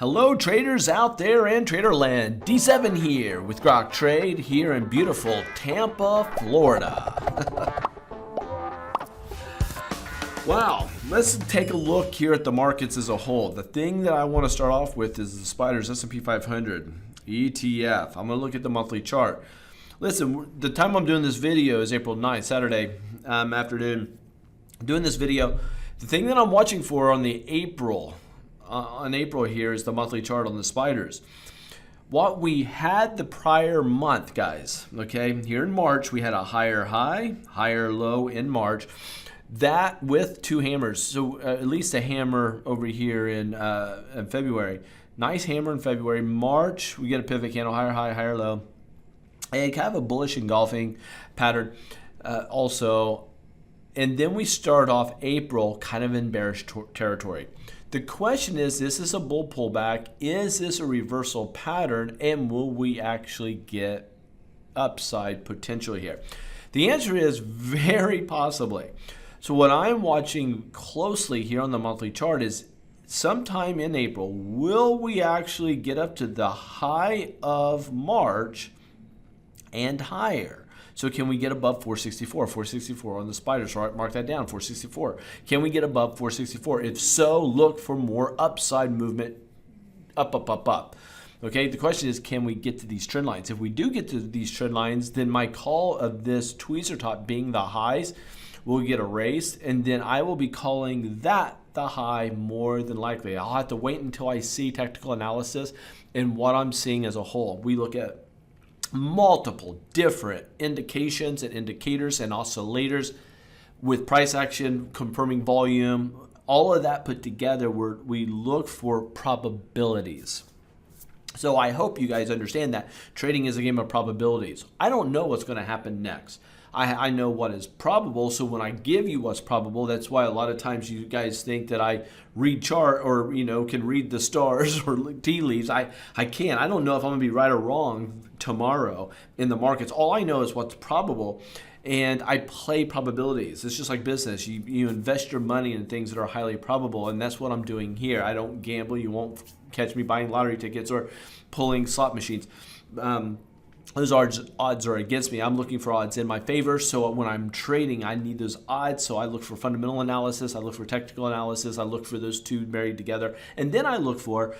Hello traders out there in Traderland, D7 here with Grok Trade here in beautiful Tampa, Florida. Wow, let's take a look here at the markets as a whole. The thing that I want to start off with is the Spiders S&P 500 ETF. I'm going to look at the monthly chart. Listen, the time I'm doing this video is April 9th, Saturday afternoon. Doing this video, the thing that I'm watching for on the April here is the monthly chart on the Spiders. What we had the prior month, guys, okay, here in March, we had a higher high, higher low in March. That with two hammers, so at least a hammer over here in February. Nice hammer in February. March, we get a pivot candle, higher high, higher low. And kind of a bullish engulfing pattern also. And then we start off April kind of in bearish territory. The question is this a bull pullback? Is this a reversal pattern? And will we actually get upside potential here? The answer is very possibly. So what I'm watching closely here on the monthly chart is sometime in April, will we actually get up to the high of March and higher? So can we get above 464? 464 on the Spiders, right? Mark that down, 464. Can we get above 464? If so, look for more upside movement, up, up, up, up. Okay, the question is, can we get to these trend lines? If we do get to these trend lines, then my call of this tweezer top being the highs will get erased, and then I will be calling that the high more than likely. I'll have to wait until I see technical analysis and what I'm seeing as a whole. We look at multiple different indications and indicators and oscillators with price action, confirming volume, all of that put together, we look for probabilities. So I hope you guys understand that trading is a game of probabilities. I don't know what's going to happen next. I know what is probable, so when I give you what's probable, that's why a lot of times you guys think that I read chart or can read the stars or tea leaves. I can't. I don't know if I'm going to be right or wrong tomorrow in the markets. All I know is what's probable, and I play probabilities. It's just like business. You invest your money in things that are highly probable, and that's what I'm doing here. I don't gamble. You won't catch me buying lottery tickets or pulling slot machines. Those odds are against me. I'm looking for odds in my favor. So when I'm trading, I need those odds. So I look for fundamental analysis. I look for technical analysis. I look for those two married together. And then I look for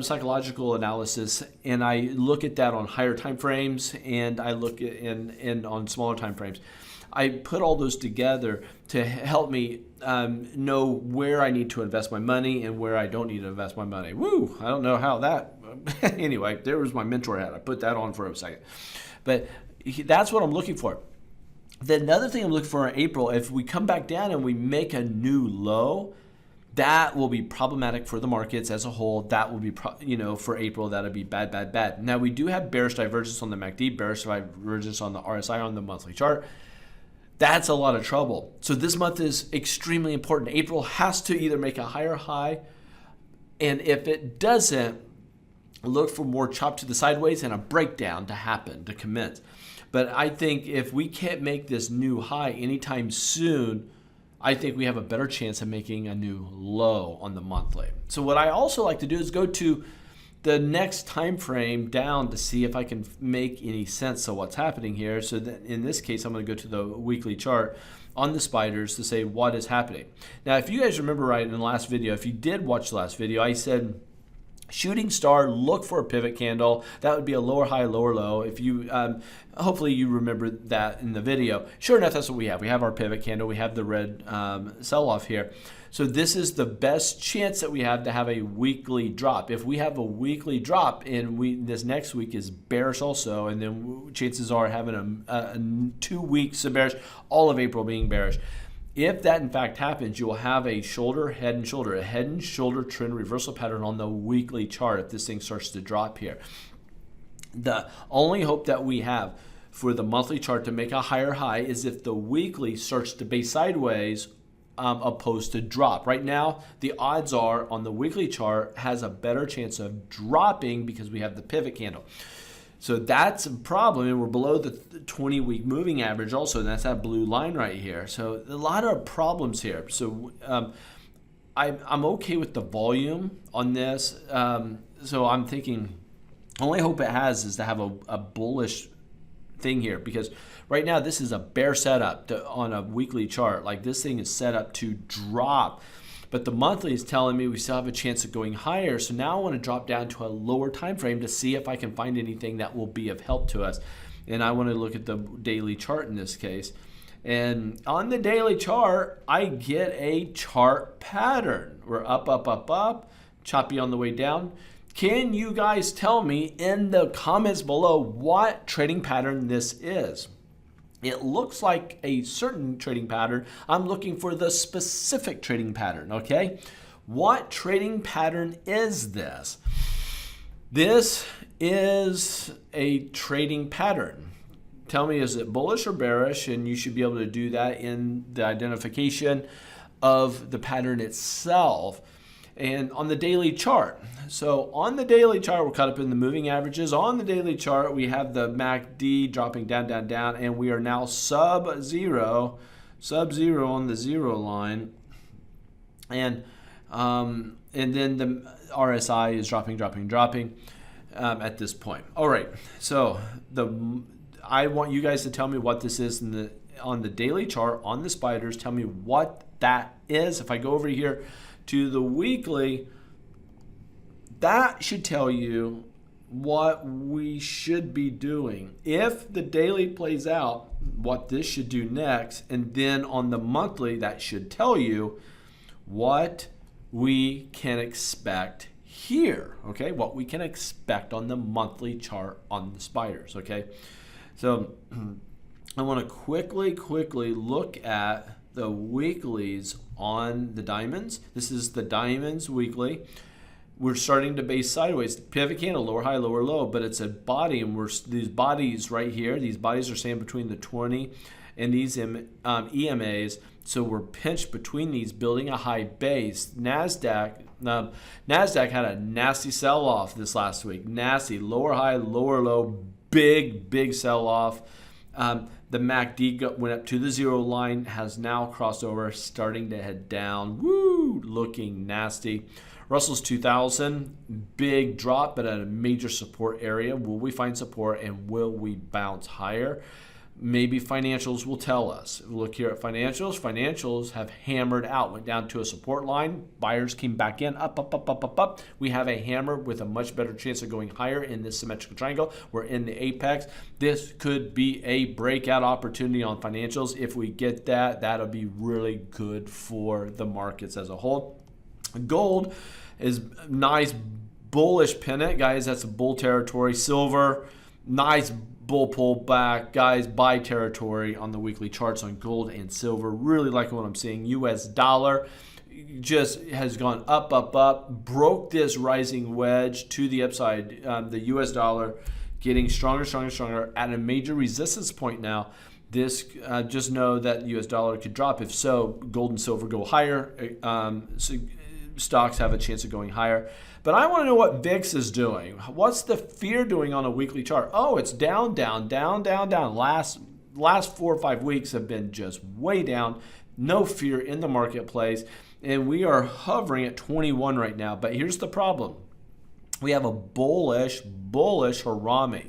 psychological analysis. And I look at that on higher time frames. And I look at and on smaller time frames. I put all those together to help me know where I need to invest my money and where I don't need to invest my money. Woo! I don't know how that... Anyway, there was my mentor hat. I put that on for a second. But that's what I'm looking for. The another thing I'm looking for in April, if we come back down and we make a new low, that will be problematic for the markets as a whole. That will be, for April, that'll be bad, bad, bad. Now, we do have bearish divergence on the MACD, bearish divergence on the RSI on the monthly chart. That's a lot of trouble. So this month is extremely important. April has to either make a higher high, and if it doesn't, look for more chop to the sideways and a breakdown to happen, to commence. But I think if we can't make this new high anytime soon, I think we have a better chance of making a new low on the monthly. So what I also like to do is go to the next time frame down to see if I can make any sense of what's happening here. So that in this case, I'm going to go to the weekly chart on the Spiders to say what is happening. Now, if you guys remember right in the last video, if you did watch the last video, I said shooting star, look for a pivot candle. That would be a lower high, lower low. If you, hopefully you remember that in the video. Sure enough, that's what we have. We have our pivot candle. We have the red sell-off here. So this is the best chance that we have to have a weekly drop. If we have a weekly drop and this next week is bearish also, and then chances are having a 2 weeks of bearish, all of April being bearish. If that in fact happens, you will have a shoulder, head and shoulder, a head and shoulder trend reversal pattern on the weekly chart if this thing starts to drop here. The only hope that we have for the monthly chart to make a higher high is if the weekly starts to base sideways opposed to drop. Right now, the odds are on the weekly chart has a better chance of dropping because we have the pivot candle. So that's a problem, and we're below the 20-week moving average also, and that's that blue line right here. So a lot of problems here. So I'm okay with the volume on this. So I'm thinking, only hope it has is to have a bullish thing here, because right now this is a bear setup on a weekly chart. Like, this thing is set up to drop, but the monthly is telling me we still have a chance of going higher. So now I want to drop down to a lower time frame to see if I can find anything that will be of help to us. And I want to look at the daily chart in this case. And on the daily chart, I get a chart pattern. We're up, up, up, up, choppy on the way down. Can you guys tell me in the comments below what trading pattern this is? It looks like a certain trading pattern. I'm looking for the specific trading pattern, okay? What trading pattern is this? This is a trading pattern. Tell me, is it bullish or bearish? And you should be able to do that in the identification of the pattern itself. And on the daily chart. So on the daily chart, we're caught up in the moving averages. On the daily chart, we have the MACD dropping down, down, down, and we are now sub-zero on the zero line. And then the RSI is dropping, dropping, dropping at this point. All right, so I want you guys to tell me what this is on the daily chart, on the spiders. Tell me what that is. If I go over here to the weekly, that should tell you what we should be doing. If the daily plays out, what this should do next, and then on the monthly, that should tell you what we can expect here, okay? What we can expect on the monthly chart on the spiders, okay? So I want to quickly look at the weeklies on the diamonds. This is the diamonds weekly. We're starting to base sideways. Pivot candle, lower high, lower low, but it's a body, and these bodies right here, these bodies are staying between the 20 and these EMAs. So we're pinched between these, building a high base. Nasdaq had a nasty sell-off this last week. Nasty, lower high, lower low, big sell-off. The MACD went up to the zero line, has now crossed over, starting to head down. Woo, looking nasty. Russell's 2000, big drop, but at a major support area. Will we find support, and will we bounce higher? Maybe financials will tell us. Look here at financials. Financials have hammered out, went down to a support line. Buyers came back in, up, up, up, up, up, up. We have a hammer with a much better chance of going higher in this symmetrical triangle. We're in the apex. This could be a breakout opportunity on financials. If we get that, that'll be really good for the markets as a whole. Gold is nice bullish pennant, guys. That's a bull territory. Silver, nice bull pullback, guys. Buy territory on the weekly charts on gold and silver. Really like what I'm seeing. US dollar just has gone up, up, up. Broke this rising wedge to the upside. The US dollar getting stronger, stronger, stronger at a major resistance point now. This just know that US dollar could drop. If so, gold and silver go higher. Stocks have a chance of going higher. But I want to know what VIX is doing. What's the fear doing on a weekly chart? Oh, it's down, down, down, down, down. Last 4 or 5 weeks have been just way down. No fear in the marketplace. And we are hovering at 21 right now. But here's the problem. We have a bullish Harami.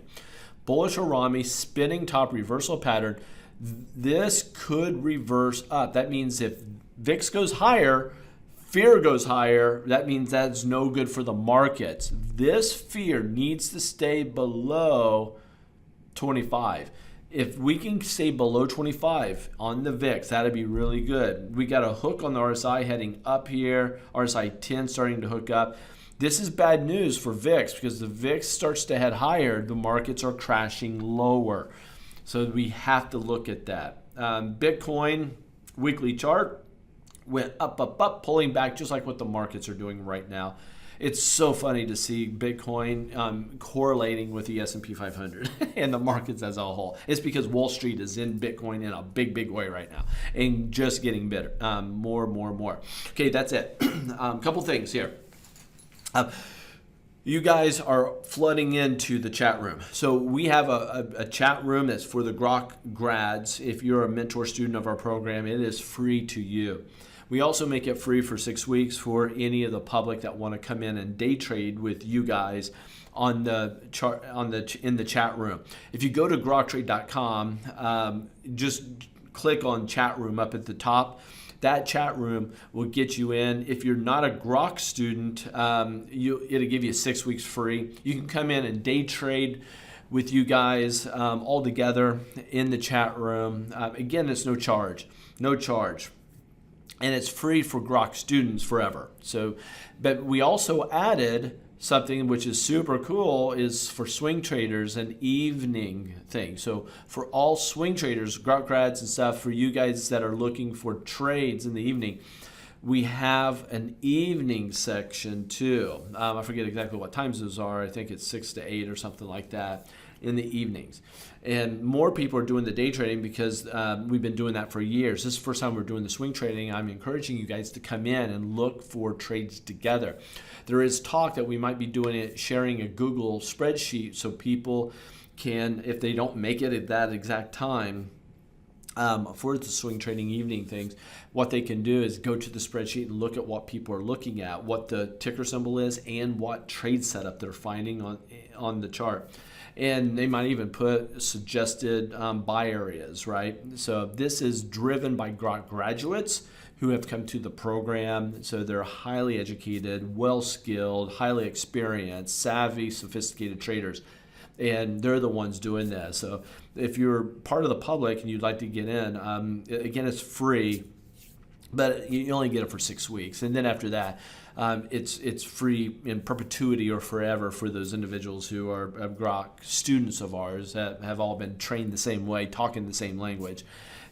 Bullish Harami, spinning top reversal pattern. This could reverse up. That means if VIX goes higher, fear goes higher, that means that's no good for the markets. This fear needs to stay below 25. If we can stay below 25 on the VIX, that'd be really good. We got a hook on the RSI heading up here, RSI 10 starting to hook up. This is bad news for VIX, because the VIX starts to head higher, the markets are crashing lower. So we have to look at that. Bitcoin weekly chart went up, up, up, pulling back just like what the markets are doing right now. It's so funny to see Bitcoin correlating with the S&P 500 and the markets as a whole. It's because Wall Street is in Bitcoin in a big way right now and just getting better, more. Okay, that's it. Couple things here. You guys are flooding into the chat room. So we have a chat room that's for the Grok grads. If you're a mentor student of our program, it is free to you. We also make it free for 6 weeks for any of the public that want to come in and day trade with you guys on the chart in the chat room. If you go to groktrade.com, just click on chat room up at the top. That chat room will get you in. If you're not a Grok student, it'll give you 6 weeks free. You can come in and day trade with you guys all together in the chat room. Again, it's no charge, and it's free for Grok students forever. So, but we also added something which is super cool, is for swing traders, an evening thing. So for all swing traders, Grok grads and stuff, for you guys that are looking for trades in the evening, we have an evening section too. I forget exactly what times those are. I think it's 6 to 8 or something like that in the evenings. And more people are doing the day trading because we've been doing that for years. This is the first time we're doing the swing trading. I'm encouraging you guys to come in and look for trades together. There is talk that we might be doing it, sharing a Google spreadsheet so people can, if they don't make it at that exact time, for the swing trading evening things, what they can do is go to the spreadsheet and look at what people are looking at, what the ticker symbol is, and what trade setup they're finding on the chart. And they might even put suggested buy areas, right? So this is driven by Grok graduates who have come to the program. So they're highly educated, well-skilled, highly experienced, savvy, sophisticated traders. And they're the ones doing this. So if you're part of the public and you'd like to get in, again, it's free, but you only get it for 6 weeks. And then after that, it's free in perpetuity or forever for those individuals who are Grok students of ours that have all been trained the same way, talking the same language.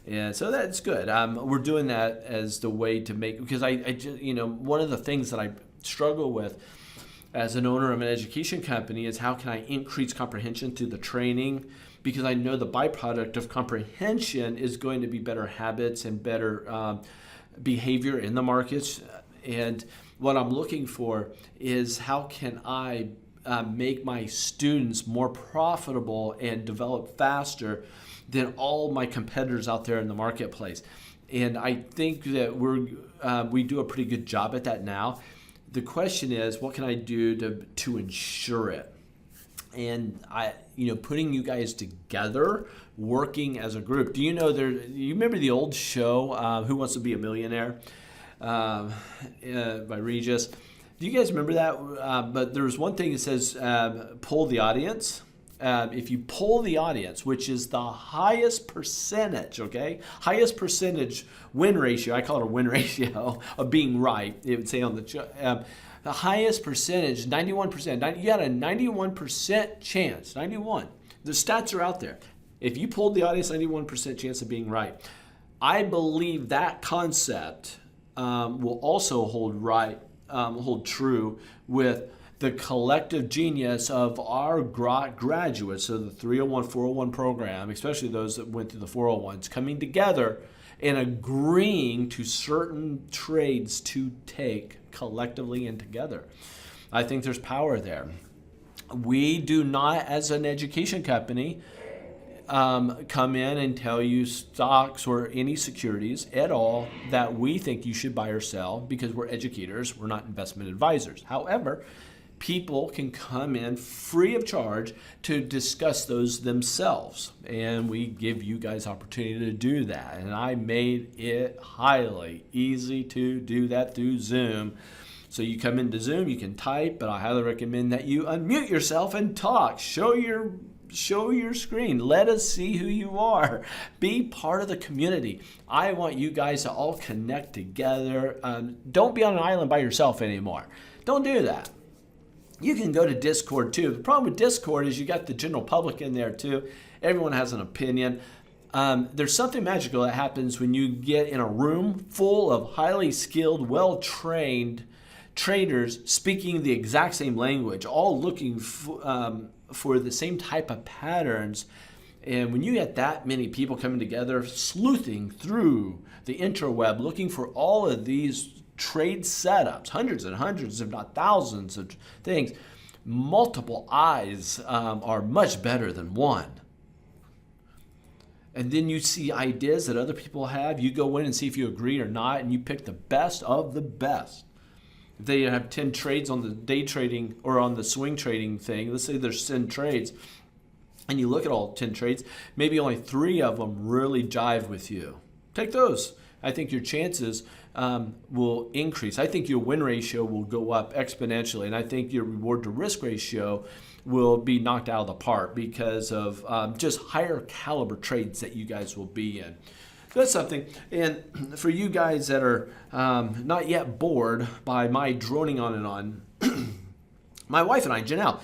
And so that's good. We're doing that as the way to make, because I just, one of the things that I struggle with as an owner of an education company is how can I increase comprehension through the training, because I know the byproduct of comprehension is going to be better habits and better behavior in the markets. And what I'm looking for is how can I make my students more profitable and develop faster than all my competitors out there in the marketplace. And I think that we do a pretty good job at that now. The question is, what can I do to ensure it? And putting you guys together, working as a group. Do you know you remember the old show, Who Wants to Be a Millionaire, by Regis? Do you guys remember that? But there's one thing that says, poll the audience. If you poll the audience, which is the highest percentage, highest percentage win ratio, I call it a win ratio of being right, it would say on the highest percentage, 91%, you got a 91% chance, 91. The stats are out there. If you polled the audience, 91% chance of being right. I believe that concept will also hold true with the collective genius of our Grok graduates, so the 301, 401 program, especially those that went through the 401s, coming together and agreeing to certain trades to take collectively and together. I think there's power there. We do not, as an education company, come in and tell you stocks or any securities at all that we think you should buy or sell, because we're educators, we're not investment advisors. However, people can come in free of charge to discuss those themselves, and we give you guys opportunity to do that. And I made it highly easy to do that through Zoom. So you come into Zoom, you can type, but I highly recommend that you unmute yourself and talk. Show your screen. Let us see who you are. Be part of the community. I want you guys to all connect together. Don't be on an island by yourself anymore. Don't do that. You can go to Discord too. The problem with Discord is you got the general public in there too. Everyone has an opinion. There's something magical that happens when you get in a room full of highly skilled, well-trained traders speaking the exact same language, all looking for the same type of patterns. And when you get that many people coming together, sleuthing through the interweb, looking for all of these trade setups, hundreds and hundreds, if not thousands of things, multiple eyes are much better than one. and then you see ideas that other people have. You go in and see if you agree or not, and you pick the best of the best. If they have 10 trades on the day trading or on the swing trading thing, let's say there's 10 trades, and you look at all 10 trades, maybe only 3 of them really jive with you. Take those. I think your chances will increase. I think your win ratio will go up exponentially, and I think your reward to risk ratio will be knocked out of the park because of just higher caliber trades that you guys will be in. So that's something. And for you guys that are not yet bored by my droning on and on, my wife and I, Janelle,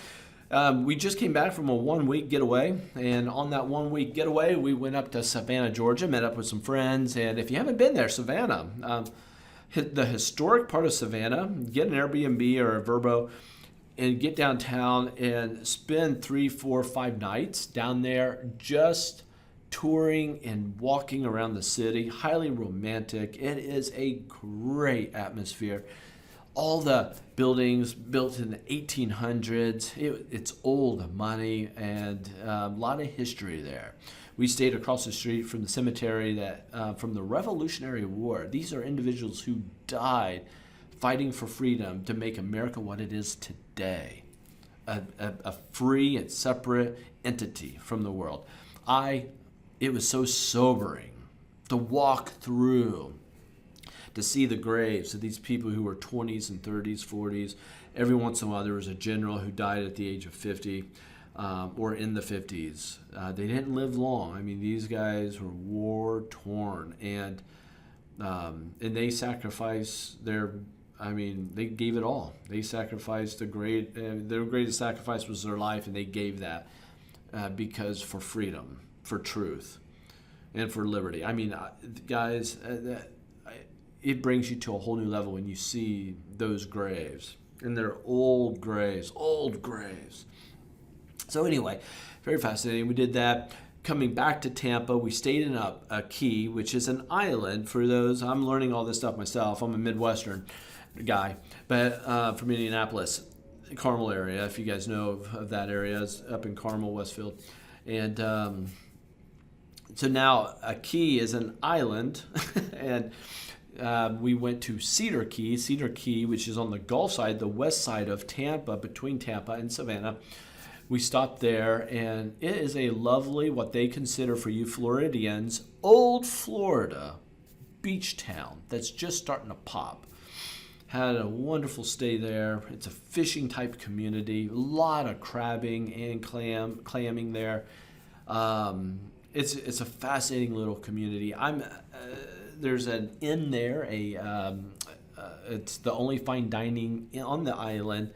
we just came back from a 1-week getaway, and on that 1-week getaway, we went up to Savannah, Georgia, met up with some friends. And if you haven't been there, Savannah, the historic part of Savannah, get an Airbnb or a Vrbo and get downtown and spend 3, 4, 5 nights down there just touring and walking around the city. Highly romantic. It is a great atmosphere. All the buildings built in the 1800s. It's old money, and a lot of history there. We stayed across the street from the cemetery that from the Revolutionary War. These are individuals who died fighting for freedom to make America what it is today, a free and separate entity from the world. It was so sobering to walk through, to see the graves of these people who were 20s and 30s, 40s. Every once in a while there was a general who died at the age of 50 or in the 50s. They didn't live long. I mean, these guys were war-torn, and they sacrificed they gave it all. They sacrificed their greatest sacrifice was their life, and they gave that because for freedom, for truth, and for liberty. I mean, guys, it brings you to a whole new level when you see those graves. And they're old graves. So anyway, very fascinating. We did that. Coming back to Tampa, we stayed in a key, which is an island. For those, I'm learning all this stuff myself. I'm a Midwestern guy, but from Indianapolis, Carmel area. If you guys know of that area, it's up in Carmel, Westfield. And so now a key is an island, and we went to Cedar Key, which is on the Gulf side, the west side of Tampa, between Tampa and Savannah. We stopped there, and it is a lovely, what they consider for you Floridians, old Florida beach town that's just starting to pop. Had a wonderful stay there. It's a fishing type community, a lot of crabbing and clamming there. It's a fascinating little community. There's an inn there. It's the only fine dining on the island.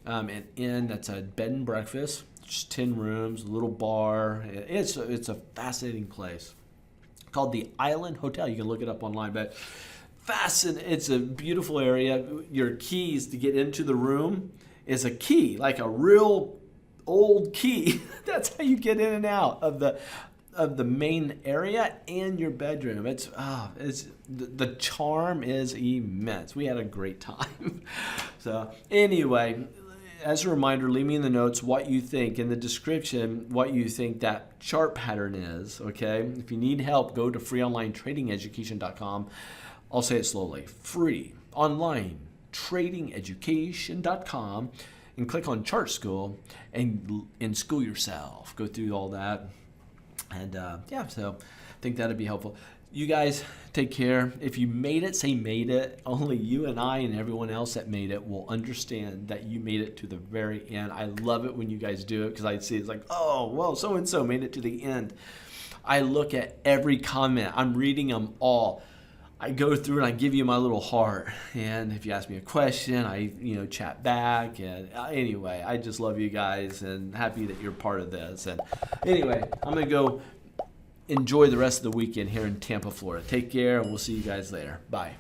An inn that's a bed and breakfast, just 10 rooms, a little bar. It's a fascinating place called the Island Hotel. You can look it up online, but it's a beautiful area. Your keys to get into the room is a key, like a real old key. That's how you get in and out of the main area and your bedroom. It's the charm is immense. We had a great time. So anyway, as a reminder, leave me in the notes what you think, in the description what you think that chart pattern is. Okay, if you need help, go to freeonlinetradingeducation.com. I'll say it slowly. freeonlinetradingeducation.com, and click on Chart School and school yourself. Go through all that. And so I think that'd be helpful. You guys take care. If you made it, say made it. Only you and I and everyone else that made it will understand that you made it to the very end. I love it when you guys do it, because I see it's like, oh, well, so-and-so made it to the end. I look at every comment. I'm reading them all. I go through and I give you my little heart. And if you ask me a question, I chat back. And anyway, I just love you guys and happy that you're part of this. And anyway, I'm going to go enjoy the rest of the weekend here in Tampa, Florida. Take care, and we'll see you guys later. Bye.